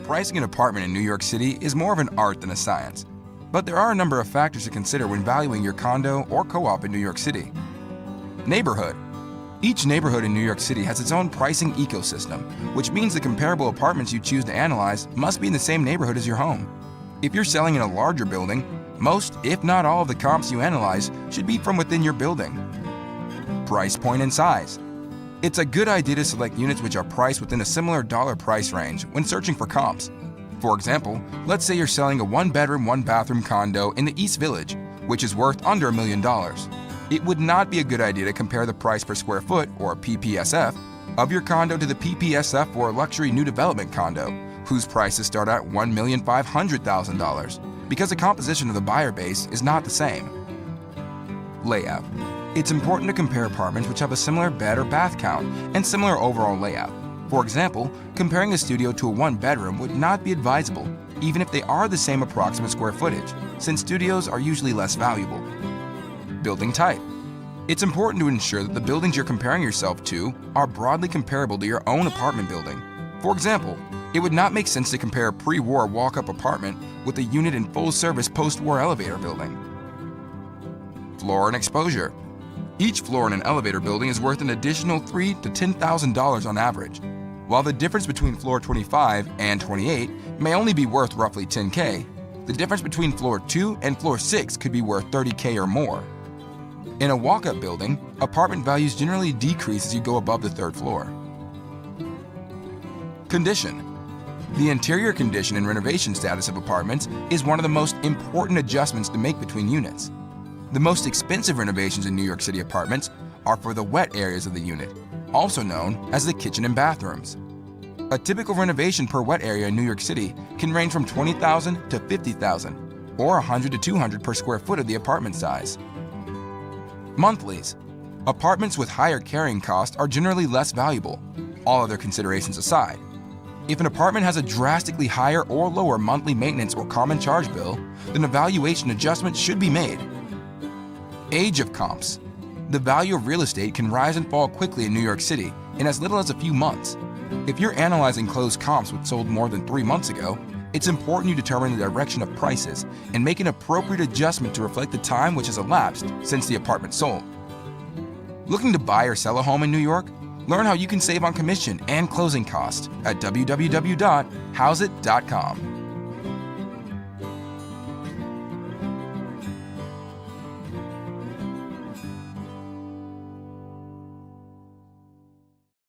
Pricing an apartment in New York City is more of an art than a science, but there are a number of factors to consider when valuing your condo or co-op in New York City. Neighborhood. Each neighborhood in New York City has its own pricing ecosystem, which means the comparable apartments you choose to analyze must be in the same neighborhood as your home. If you're selling in a larger building, most, if not all, of the comps you analyze should be from within your building. Price point and size. It's a good idea to select units which are priced within a similar dollar price range when searching for comps. For example, let's say you're selling a 1-bedroom, 1-bathroom condo in the East Village, which is worth under $1 million. It would not be a good idea to compare the price per square foot, or PPSF, of your condo to the PPSF for a luxury new development condo, whose prices start at $1,500,000, because the composition of the buyer base is not the same. Layout. It's important to compare apartments which have a similar bed or bath count and similar overall layout. For example, comparing a studio to a 1-bedroom would not be advisable, even if they are the same approximate square footage, since studios are usually less valuable. Building type. It's important to ensure that the buildings you're comparing yourself to are broadly comparable to your own apartment building. For example, it would not make sense to compare a pre-war walk-up apartment with a unit in full-service post-war elevator building. Floor and exposure. Each floor in an elevator building is worth an additional $3,000 to $10,000 on average. While the difference between floor 25 and 28 may only be worth roughly $10K, the difference between floor 2 and floor 6 could be worth $30K or more. In a walk-up building, apartment values generally decrease as you go above the 3rd floor. Condition. The interior condition and renovation status of apartments is one of the most important adjustments to make between units. The most expensive renovations in New York City apartments are for the wet areas of the unit, also known as the kitchen and bathrooms. A typical renovation per wet area in New York City can range from $20,000 to $50,000, or $100 to $200 per square foot of the apartment size. Monthlies. Apartments with higher carrying costs are generally less valuable, all other considerations aside. If an apartment has a drastically higher or lower monthly maintenance or common charge bill, then a valuation adjustment should be made. Age of comps. The value of real estate can rise and fall quickly in New York City in as little as a few months. If you're analyzing closed comps which sold more than 3 months ago, it's important you determine the direction of prices and make an appropriate adjustment to reflect the time which has elapsed since the apartment sold. Looking to buy or sell a home in New York? Learn how you can save on commission and closing costs at www.hauseit.com.